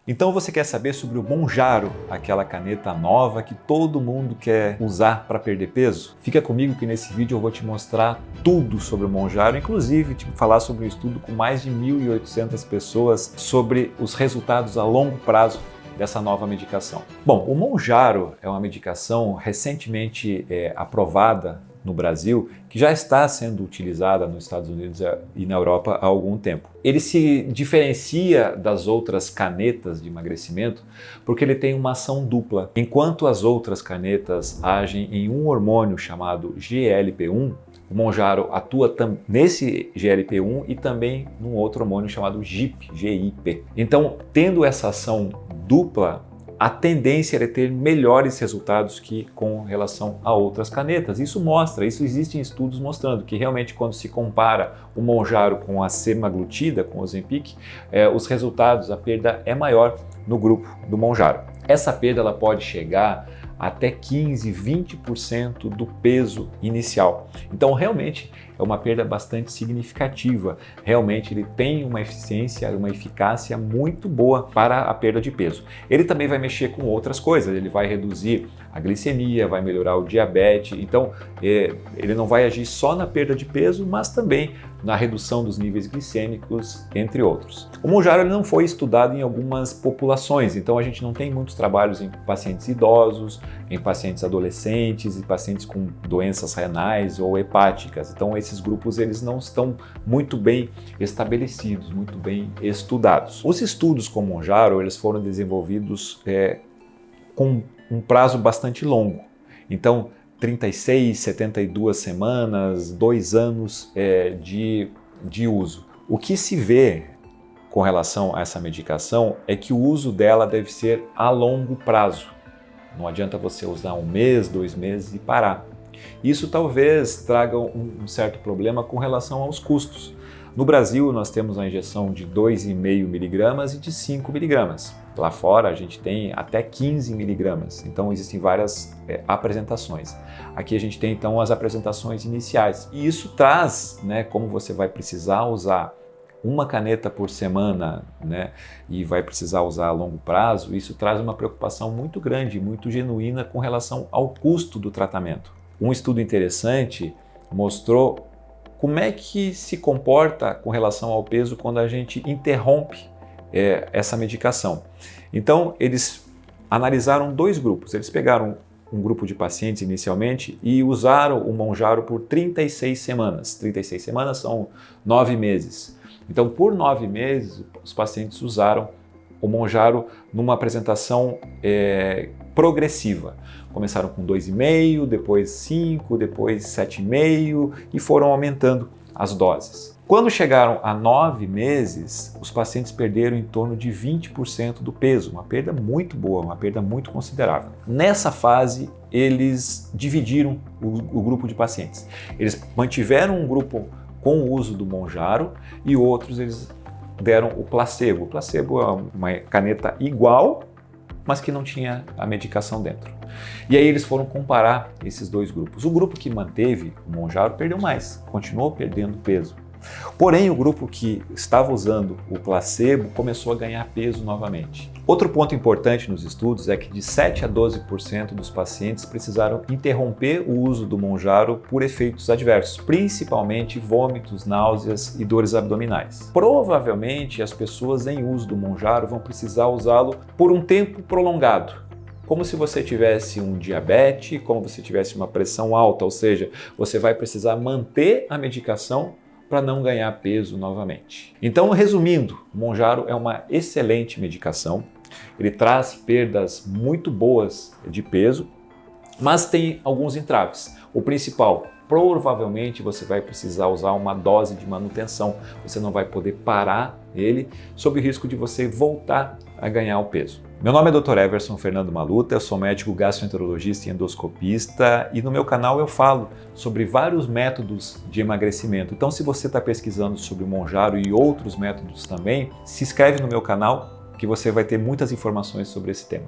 Então você quer saber sobre o Monjaro, aquela caneta nova que todo mundo quer usar para perder peso? Fica comigo que nesse vídeo eu vou te mostrar tudo sobre o Monjaro, inclusive te falar sobre um estudo com mais de 1.800 pessoas sobre os resultados a longo prazo dessa nova medicação. Bom, o Monjaro é uma medicação recentemente aprovada no Brasil, que já está sendo utilizada nos Estados Unidos e na Europa há algum tempo. Ele se diferencia das outras canetas de emagrecimento porque ele tem uma ação dupla. Enquanto as outras canetas agem em um hormônio chamado GLP-1, o Monjaro atua nesse GLP-1 e também num outro hormônio chamado GIP. Então, tendo essa ação dupla, a tendência é ter melhores resultados que com relação a outras canetas. Isso existem estudos mostrando que realmente quando se compara o Monjaro com a semaglutida, com o Ozempic, os resultados, a perda é maior no grupo do Monjaro. Essa perda ela pode chegar até 15, 20% do peso inicial. Então realmente é uma perda bastante significativa. Realmente ele tem uma eficiência, uma eficácia muito boa para a perda de peso. Ele também vai mexer com outras coisas, ele vai reduzir a glicemia, vai melhorar o diabetes. Então ele não vai agir só na perda de peso, mas também na redução dos níveis glicêmicos, entre outros. O Monjaro ele não foi estudado em algumas populações, então a gente não tem muitos trabalhos em pacientes idosos, em pacientes adolescentes e pacientes com doenças renais ou hepáticas. Então esses grupos eles não estão muito bem estabelecidos, muito bem estudados. Os estudos com o Monjaro eles foram desenvolvidos com um prazo bastante longo. Então 36, 72 semanas, 2 anos de uso. O que se vê com relação a essa medicação é que o uso dela deve ser a longo prazo. Não adianta você usar 1 mês, 2 meses e parar. Isso talvez traga um certo problema com relação aos custos. No Brasil, nós temos a injeção de 2,5 miligramas e de 5 miligramas. Lá fora, a gente tem até 15 miligramas. Então, existem várias apresentações. Aqui a gente tem, então, as apresentações iniciais. E isso traz, como você vai precisar usar uma caneta por semana, e vai precisar usar a longo prazo, isso traz uma preocupação muito grande, muito genuína com relação ao custo do tratamento. Um estudo interessante mostrou como é que se comporta com relação ao peso quando a gente interrompe essa medicação. Então, eles analisaram 2 grupos. Eles pegaram um grupo de pacientes inicialmente e usaram o Monjaro por 36 semanas. 36 semanas são 9 meses. Então, por 9 meses, os pacientes usaram o Monjaro numa apresentação progressiva. Começaram com 2,5, depois 5, depois 7,5 e foram aumentando as doses. Quando chegaram a 9 meses, os pacientes perderam em torno de 20% do peso, uma perda muito boa, uma perda muito considerável. Nessa fase, eles dividiram o grupo de pacientes. Eles mantiveram um grupo com o uso do Monjaro e outros eles deram o placebo. O placebo é uma caneta igual, mas que não tinha a medicação dentro. E aí eles foram comparar esses 2 grupos. O grupo que manteve o Monjaro perdeu mais, continuou perdendo peso. Porém, o grupo que estava usando o placebo começou a ganhar peso novamente. Outro ponto importante nos estudos é que de 7 a 12% dos pacientes precisaram interromper o uso do Monjaro por efeitos adversos, principalmente vômitos, náuseas e dores abdominais. Provavelmente as pessoas em uso do Monjaro vão precisar usá-lo por um tempo prolongado, como se você tivesse um diabetes, como se tivesse uma pressão alta, ou seja, você vai precisar manter a medicação para não ganhar peso novamente. Então, resumindo, o Monjaro é uma excelente medicação, ele traz perdas muito boas de peso, mas tem alguns entraves. O principal, provavelmente você vai precisar usar uma dose de manutenção, você não vai poder parar ele, sob o risco de você voltar a ganhar o peso. Meu nome é Dr. Everson Fernando Malutta, eu sou médico gastroenterologista e endoscopista e no meu canal eu falo sobre vários métodos de emagrecimento. Então, se você está pesquisando sobre o Monjaro e outros métodos também, se inscreve no meu canal que você vai ter muitas informações sobre esse tema.